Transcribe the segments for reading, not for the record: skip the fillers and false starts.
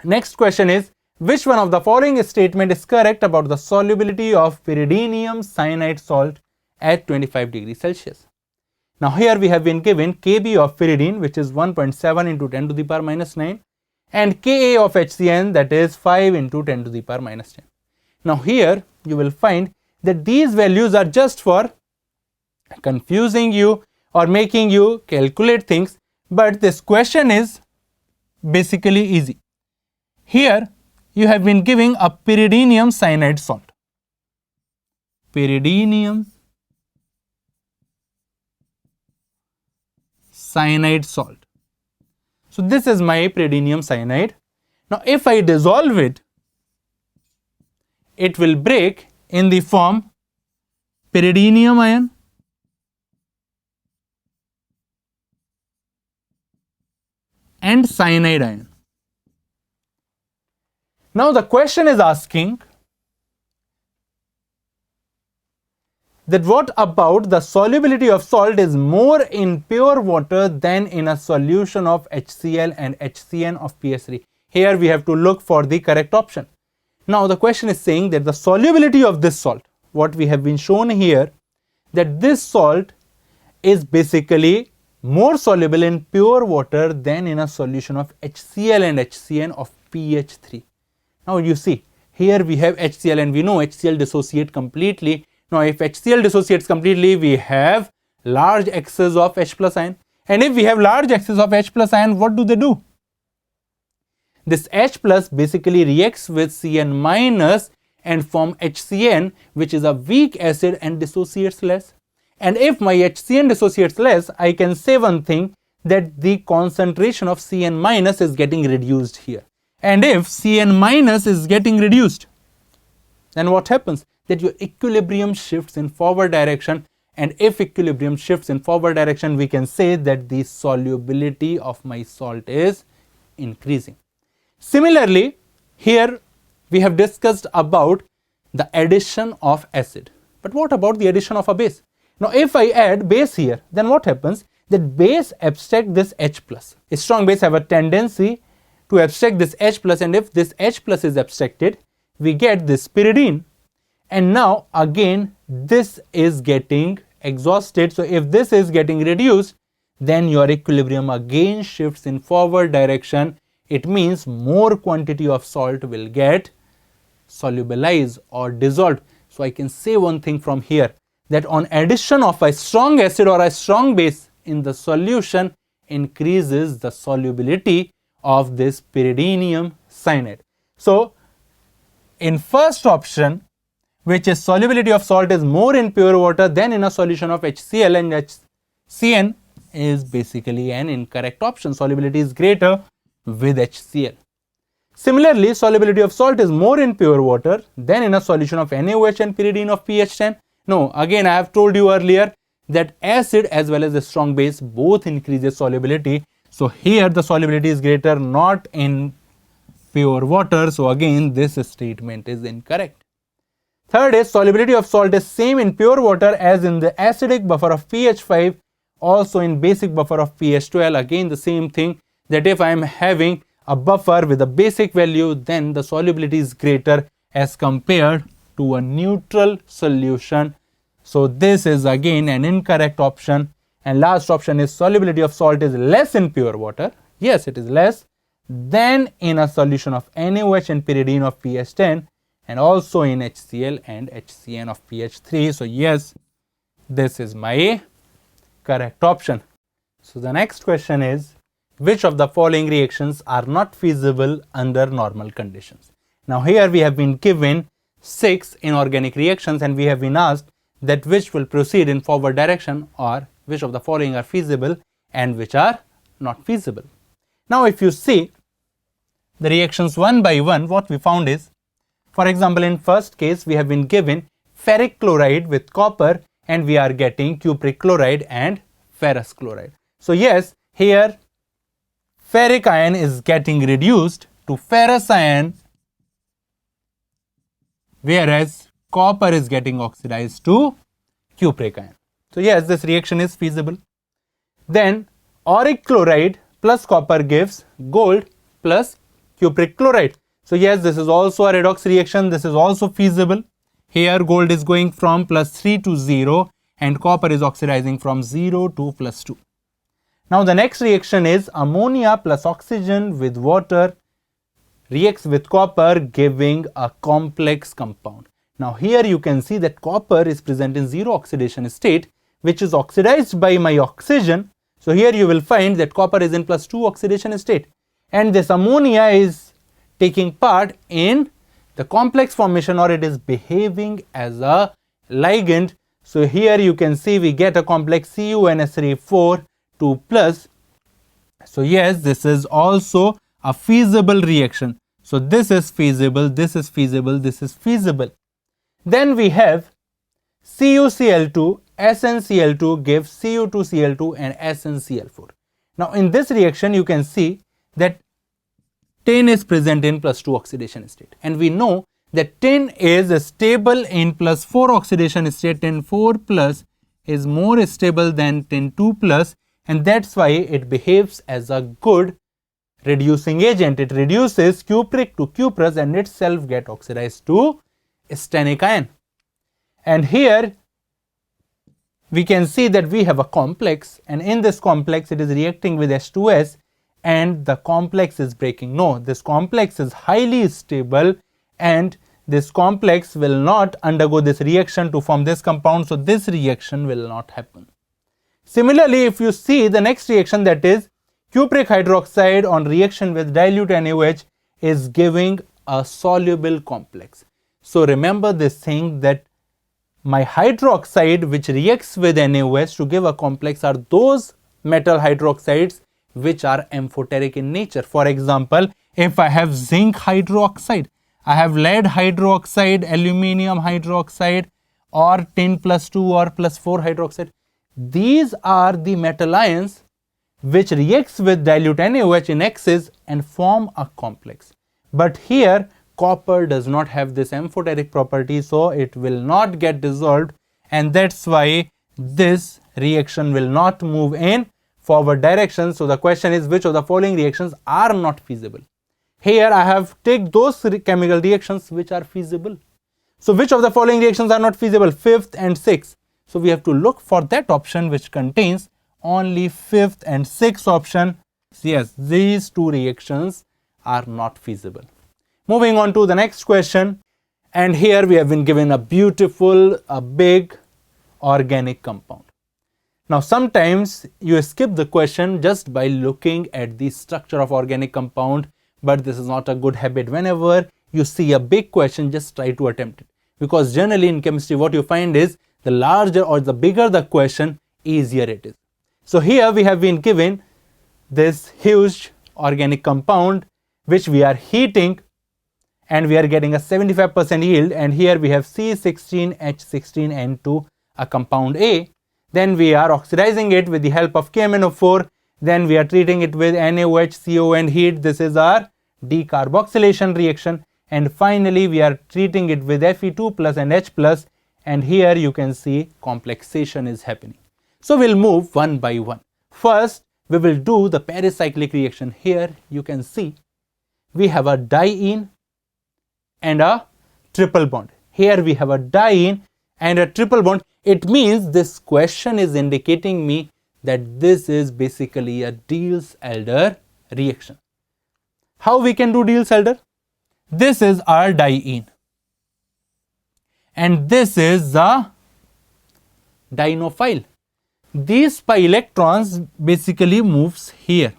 Next question is, which one of the following statement is correct about the solubility of pyridinium cyanide salt at 25 degrees Celsius? Now here we have been given Kb of pyridine, which is 1.7 into 10 to the power minus 9, and Ka of HCN, that is 5 into 10 to the power minus 10. Now here you will find that these values are just for confusing you or making you calculate things, but this question is basically easy. Here you have been giving a pyridinium cyanide salt. Pyridinium cyanide salt. So this is my pyridinium cyanide. Now if I dissolve it, it will break in the form pyridinium ion and cyanide ion. Now the question is asking that what about the solubility of salt is more in pure water than in a solution of HCl and HCN of pH3. Here we have to look for the correct option. Now the question is saying that the solubility of this salt, what we have been shown here, that this salt is basically more soluble in pure water than in a solution of HCl and HCN of pH 3. Now you see, here we have HCl and we know HCl dissociate completely. Now if HCl dissociates completely, we have large excess of H plus ion. And if we have large excess of H plus ion, what do? This H plus basically reacts with Cn minus and form HCN, which is a weak acid and dissociates less. And if my HCN dissociates less, I can say one thing, that the concentration of Cn minus is getting reduced here. And if Cn minus is getting reduced, then what happens? That your equilibrium shifts in forward direction. And if equilibrium shifts in forward direction, we can say that the solubility of my salt is increasing. Similarly, here we have discussed about the addition of acid. But what about the addition of a base? Now if I add base here, then what happens? That base abstract this H plus. A strong base have a tendency to abstract this H plus, and if this H plus is abstracted, we get this pyridine. And now again this is getting exhausted. So if this is getting reduced, then your equilibrium again shifts in forward direction. It means more quantity of salt will get solubilized or dissolved. So I can say one thing from here, that on addition of a strong acid or a strong base in the solution increases the solubility of this pyridinium cyanide. So in first option, which is solubility of salt is more in pure water than in a solution of HCl and HCN, is basically an incorrect option. Solubility is greater with HCl. Similarly, solubility of salt is more in pure water than in a solution of NaOH and pyridine of pH 10. No, again I have told you earlier that acid as well as the strong base both increases solubility. So here the solubility is greater, not in pure water. So again this statement is incorrect. Third is solubility of salt is same in pure water as in the acidic buffer of pH 5, also in basic buffer of pH 12. Again the same thing, that if I am having a buffer with a basic value, then the solubility is greater as compared to a neutral solution. So this is again an incorrect option. And last option is solubility of salt is less in pure water. Yes, it is less than in a solution of NaOH and pyridine of pH 10, and also in HCl and HCN of pH 3. So yes, this is my correct option. So the next question is, which of the following reactions are not feasible under normal conditions? Now here we have been given 6 inorganic reactions, and we have been asked that which will proceed in forward direction, or which of the following are feasible and which are not feasible. Now if you see the reactions one by one, what we found is, for example, in first case we have been given ferric chloride with copper, and we are getting cupric chloride and ferrous chloride. So yes, here ferric ion is getting reduced to ferrous ion, whereas copper is getting oxidized to cupric ion. So yes, this reaction is feasible. Then auric chloride plus copper gives gold plus cupric chloride. So yes, this is also a redox reaction. This is also feasible. Here gold is going from +3 to 0 and copper is oxidizing from 0 to +2. Now the next reaction is ammonia plus oxygen with water reacts with copper, giving a complex compound. Now here you can see that copper is present in 0 oxidation state, which is oxidized by my oxygen. So here you will find that copper is in +2 oxidation state, and this ammonia is taking part in the complex formation, or it is behaving as a ligand. So here you can see we get a complex CuNH3 2+. So yes, this is also a feasible reaction. So this is feasible, this is feasible, this is feasible. Then we have CuCl2, SnCl2 gives Cu2Cl2 and SnCl4. Now in this reaction you can see that tin is present in +2 oxidation state, and we know that tin is stable in +4 oxidation state. Tin 4+ is more stable than tin 2+, and that's why it behaves as a good reducing agent. It reduces cupric to cuprous and itself get oxidized to stannic ion. And here we can see that we have a complex, and in this complex it is reacting with H2S and the complex is breaking. No, this complex is highly stable and this complex will not undergo this reaction to form this compound, so this reaction will not happen. Similarly, if you see the next reaction, that is cupric hydroxide on reaction with dilute NaOH is giving a soluble complex. So remember this thing, that my hydroxide which reacts with NaOH to give a complex are those metal hydroxides which are amphoteric in nature. For example, if I have zinc hydroxide, I have lead hydroxide, aluminium hydroxide, or tin +2 or +4 hydroxide. These are the metal ions which reacts with dilute NaOH in excess and form a complex. But here copper does not have this amphoteric property, so it will not get dissolved, and that's why this reaction will not move in forward direction. So the question is, which of the following reactions are not feasible? Here I have taken those chemical reactions which are feasible. So which of the following reactions are not feasible? 5th and 6th. So we have to look for that option which contains only 5th and 6th option. Yes, these two reactions are not feasible. Moving on to the next question, and here we have been given a beautiful, a big organic compound. Now sometimes you skip the question just by looking at the structure of organic compound, but this is not a good habit. Whenever you see a big question, just try to attempt it, because generally in chemistry what you find is the larger or the bigger the question, easier it is. So here we have been given this huge organic compound which we are heating and we are getting a 75% yield, and here we have C16H16N2, a compound A. Then we are oxidizing it with the help of KMnO4. Then we are treating it with NaOH, CO and heat. This is our decarboxylation reaction. And finally we are treating it with Fe2+ and H+, and here you can see complexation is happening. So we'll move one by one. First we will do the pericyclic reaction. Here you can see we have a diene and a triple bond. Here we have a diene and a triple bond. It means this question is indicating me that this is basically a Diels-Alder reaction. How we can do Diels-Alder? This is our diene and this is the dienophile. These pi electrons basically moves here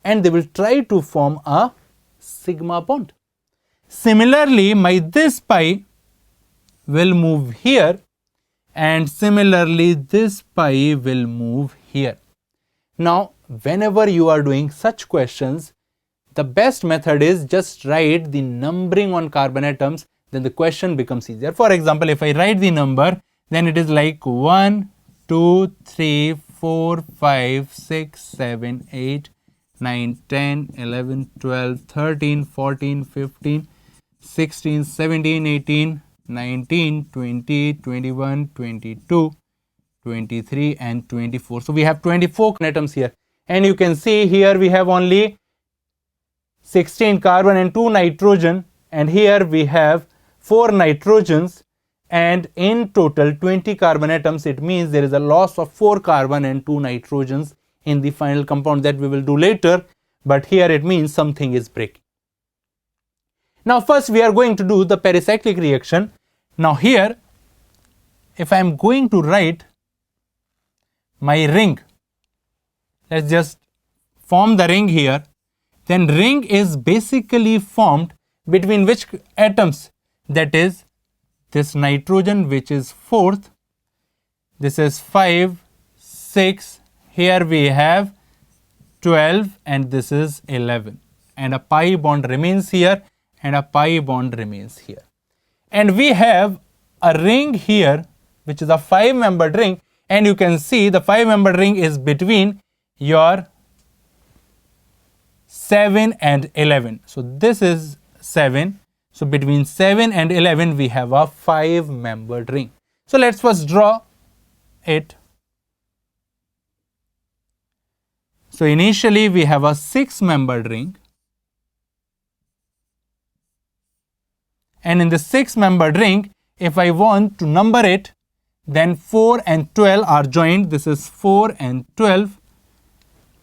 and they will try to form a sigma bond. Similarly, this pi will move here, and similarly this pi will move here. Now whenever you are doing such questions, the best method is just write the numbering on carbon atoms, then the question becomes easier. For example, if I write the number, then it is like 1, 2, 3, 4, 5, 6, 7, 8, 9, 10, 11, 12, 13, 14, 15, 16, 17, 18, 19, 20, 21, 22, 23 and 24. So we have 24 atoms here, and you can see here we have only 16 carbon and 2 nitrogen, and here we have 4 nitrogens, and in total 20 carbon atoms. It means there is a loss of 4 carbon and 2 nitrogens in the final compound. That we will do later, but here it means something is breaking. Now first we are going to do the pericyclic reaction. Now here, if I am going to write my ring, let's just form the ring here, then ring is basically formed between which atoms? That is this nitrogen, which is 4th, this is 5, 6, here we have 12, and this is 11, and a pi bond remains here and a pi bond remains here. And we have a ring here which is a 5-membered ring, and you can see the 5-membered ring is between your 7 and 11. So this is 7. So between 7 and 11 we have a 5-membered ring. So let's first draw it. So initially we have a 6-membered ring, and in the 6-membered ring, if I want to number it, then 4 and 12 are joined. This is 4 and 12,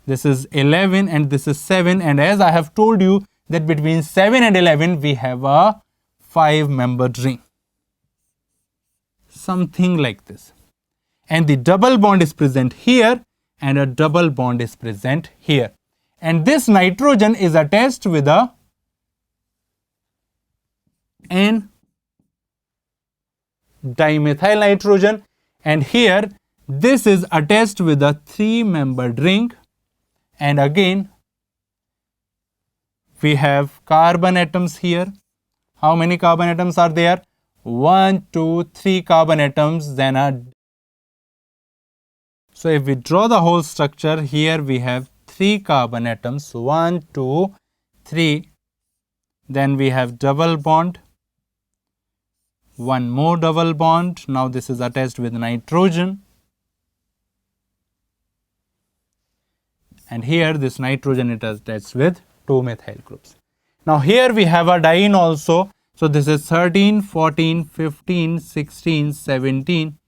this is 11, and this is 7. And as I have told you that between 7 and 11 we have a 5-membered ring, something like this. And the double bond is present here and a double bond is present here. And this nitrogen is attached with a N dimethyl nitrogen, and here this is attached with a 3-membered ring, and again we have carbon atoms here. How many carbon atoms are there? 1, 2, 3 carbon atoms, then a. So if we draw the whole structure, here we have 3 carbon atoms, 1, 2, 3, then we have double bond, one more double bond. Now this is attached with nitrogen, and here this nitrogen it is attached with 2 methyl groups. Now here we have a diene also. So this is 13, 14, 15, 16, 17,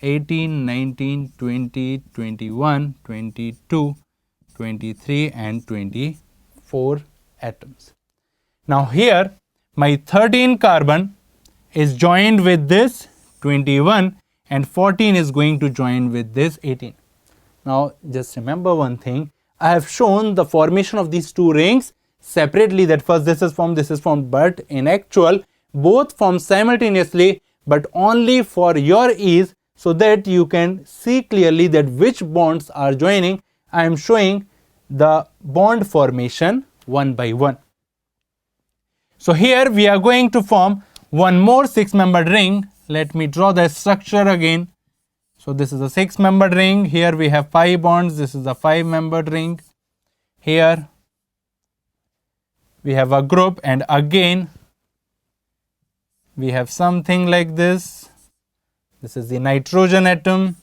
18, 19, 20, 21, 22, 23 and 24 atoms. Now here my 13 carbon is joined with this 21 and 14 is going to join with this 18. Now just remember one thing, I have shown the formation of these two rings separately, that first this is formed, but in actual both form simultaneously, but only for your ease, so that you can see clearly that which bonds are joining. I am showing the bond formation one by one. So here we are going to form one more 6-membered ring. Let me draw the structure again. So this is a 6-membered ring. Here we have pi bonds. This is a 5-membered ring. Here we have a group, and again we have something like this. This is the nitrogen atom,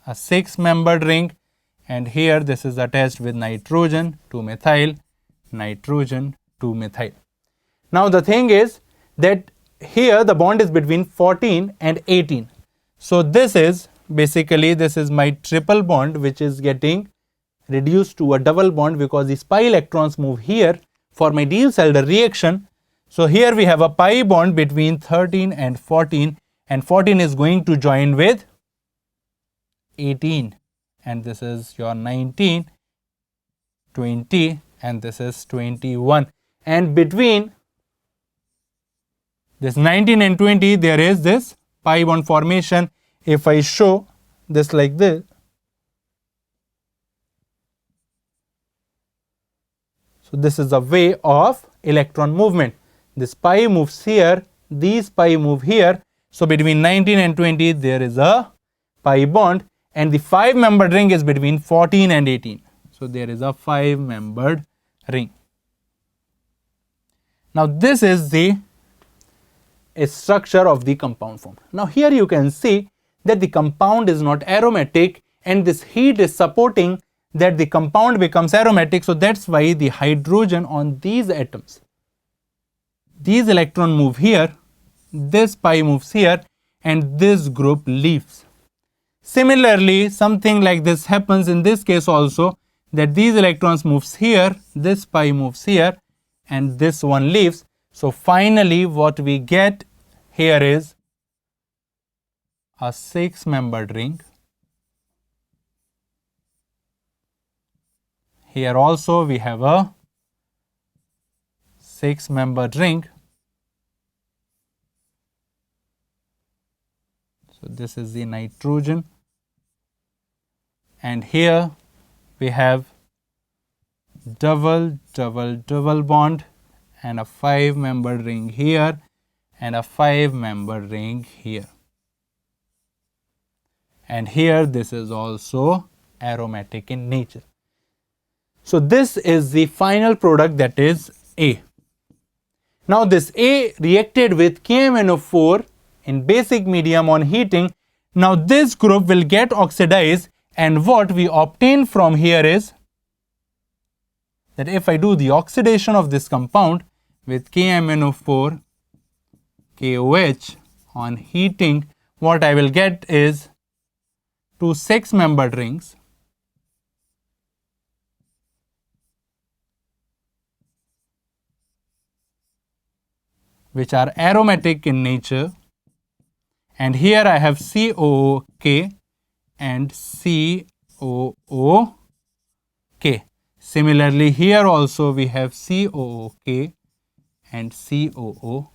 a 6-membered ring, and here this is attached with nitrogen 2-methyl, nitrogen 2-methyl. Now the thing is that here the bond is between 14 and 18. So this is basically, this is my triple bond which is getting reduced to a double bond because the pi electrons move here for my Diels-Alder reaction. So here we have a pi bond between 13 and 14 is going to join with 18, and this is your 19, 20, and this is 21, and between this 19 and 20 there is this pi bond formation. If I show this like this, so this is a way of electron movement. This pi moves here, these pi move here. So between 19 and 20 there is a pi bond, and the 5-membered ring is between 14 and 18. So there is a 5-membered ring. Now this is the structure of the compound formed. Now here you can see that the compound is not aromatic, and this heat is supporting that the compound becomes aromatic. So that's why the hydrogen on these atoms, these electron move here, this pi moves here, and this group leaves. Similarly, something like this happens in this case also, that these electrons moves here, this pi moves here, and this one leaves. So finally what we get here is a 6-membered ring. Here also we have a 6-membered ring. So this is the nitrogen, and here we have double bond and a 5-membered ring here and a 5-membered ring here. And here this is also aromatic in nature. So this is the final product, that is A. Now this A reacted with KMnO4 in basic medium on heating. Now this group will get oxidized, and what we obtain from here is that if I do the oxidation of this compound with KMnO4 KOH on heating, what I will get is 2 6-membered rings, which are aromatic in nature, and here I have COOK and COOK. Similarly, here also we have COOK and COOK.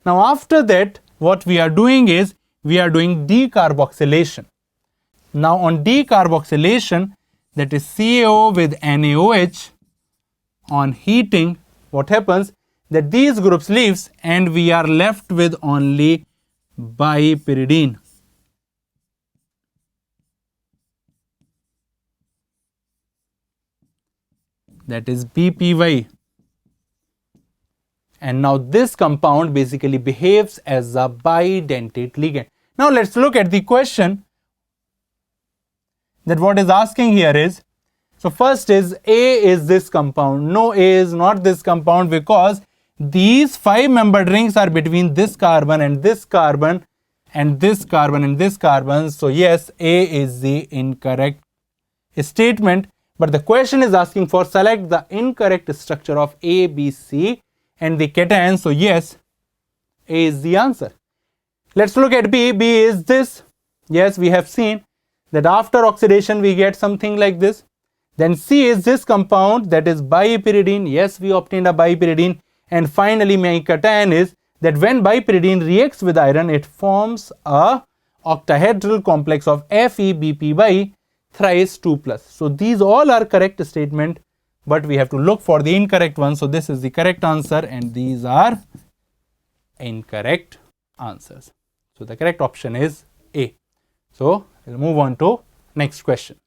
Now after that, what we are doing is we are doing decarboxylation. Now on decarboxylation, that is CaO with NaOH on heating, what happens that these groups leaves and we are left with only bipyridine. That is BPY. And now this compound basically behaves as a bidentate ligand. Now let's look at the question that what is asking here is, so first is A is this compound. No, A is not this compound, because these 5-membered rings are between this carbon and this carbon and this carbon and this carbon. So yes, A is the incorrect statement. But the question is asking for select the incorrect structure of A, B, C and the cation. So yes, A is the answer. Let's look at B. B is this. Yes, we have seen that after oxidation we get something like this. Then C is this compound, that is bipyridine. Yes, we obtained a bipyridine. And finally my cation is that when bipyridine reacts with iron, it forms a octahedral complex of FeBpY thrice 2+. So these all are correct statement, but we have to look for the incorrect one. So this is the correct answer and these are incorrect answers. So the correct option is A. So we'll move on to next question.